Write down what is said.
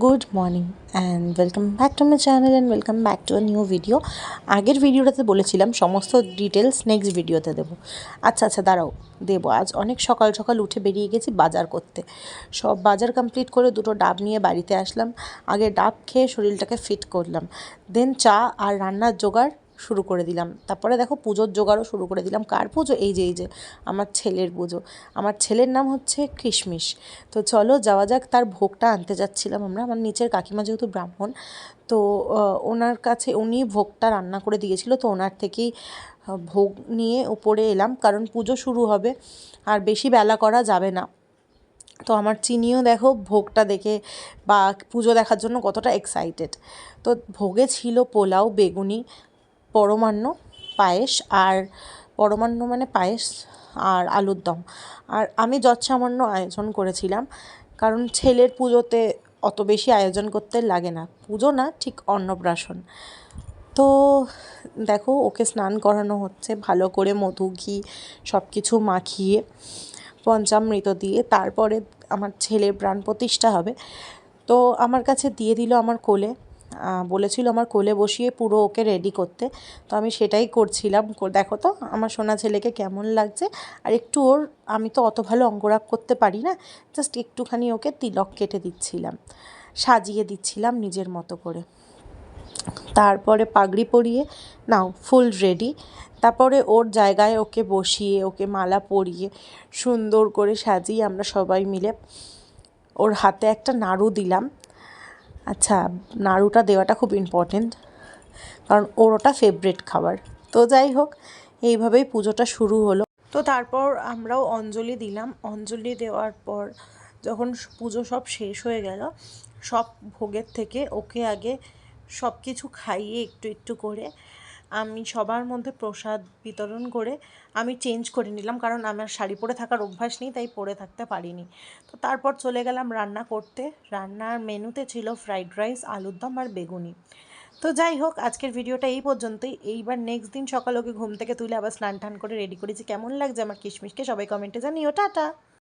Good morning and welcome back to my channel and welcome back to a new video. আগের ভিডিওটাতে বলেছিলাম সমস্ত details next ভিডিওতে দেবো। আচ্ছা দাঁড়াও, দেবো। আজ অনেক সকাল সকাল উঠে বেরিয়ে গেছি বাজার করতে। সব বাজার কমপ্লিট করে দুটো ডাব নিয়ে বাড়িতে আসলাম। আগে ডাব খেয়ে শরীরটাকে ফিট করলাম, দেন চা আর রান্নার জোগাড় শুরু করে দিলাম। তারপরে দেখো পুজোর জোগাড়ও শুরু করে দিলাম। কার পুজো? এই যে আমার ছেলের পুজো। আমার ছেলের নাম হচ্ছে কিশমিশ। তো চলো যাওয়া যাক, তার ভোগটা আনতে যাচ্ছিলাম আমরা। আমার নিচের কাকিমা যেহেতু ব্রাহ্মণ, তো ওনার কাছে উনি ভোগটা রান্না করে দিয়েছিল, তো ওনার থেকেই ভোগ নিয়ে উপরে এলাম, কারণ পুজো শুরু হবে আর বেশি বেলা করা যাবে না। তো আমার চিনিও দেখো ভোগটা দেখে বা পুজো দেখার জন্য কতটা এক্সাইটেড। তো ভোগে ছিল পোলাও, বেগুনি, পরমান্ন, পায়েস, আর পরমান্ন মানে পায়েস আর আলুর দম। আর আমি যৎসামান্য আয়োজন করেছিলাম, কারণ ছেলের পুজোতে অত বেশি আয়োজন করতে লাগে না। পুজো না, ঠিক অন্নপ্রাশন। তো দেখো ওকে স্নান করানো হচ্ছে ভালো করে, মধু ঘি সব কিছু মাখিয়ে পঞ্চামৃত দিয়ে। তারপরে আমার ছেলের প্রাণ প্রতিষ্ঠা হবে। তো আমার কাছে দিয়ে দিল আমার কোলে, বলেছিল আমার কোলে বসিয়ে পুরো ওকে রেডি করতে। তো আমি সেটাই করছিলাম। দেখো তো আমার সোনা ছেলেকে কেমন লাগছে। আর একটু ওর, আমি তো অত ভালো অঙ্গরাগ করতে পারি না, জাস্ট একটুখানি ওকে তিলক কেটে দিচ্ছিলাম, সাজিয়ে দিচ্ছিলাম নিজের মতো করে। তারপরে পাগড়ি পরিয়ে নাও ফুল রেডি। তারপরে ওর জায়গায় ওকে বসিয়ে, ওকে মালা পরিয়ে সুন্দর করে সাজিয়ে আমরা সবাই মিলে ওর হাতে একটা নাড়ু দিলাম। আচ্ছা, নাড়ুটা দেওয়াটা খুব ইম্পর্টেন্ট, কারণ ওর ওটা ফেভারিট খাবার। তো যাই হোক, এইভাবেই পুজোটা শুরু হলো। তো তারপর আমরাও অঞ্জলি দিলাম। অঞ্জলি দেওয়ার পর যখন পুজো সব শেষ হয়ে গেল, সব ভোগের থেকে ওকে আগে সব কিছু খাইয়ে একটু একটু করে আমি সবার মধ্যে প্রসাদ বিতরণ করে আমি চেঞ্জ করে নিলাম, কারণ আমার শাড়ি পরে থাকার অভ্যাস নেই, তাই পরে থাকতে পারিনি। তো তারপর চলে গেলাম রান্না করতে। রান্নার মেনুতে ছিল ফ্রাইড রাইস, আলুর দম আর বেগুনি। তো যাই হোক, আজকের ভিডিওটা এই পর্যন্তই। এইবার নেক্সট দিন সকালে ওকে ঘুম থেকে তুলে আবার স্নান টান করে রেডি করেছি। কেমন লাগছে আমার কিশমিশকে সবাই কমেন্টে জানিও। টাটা।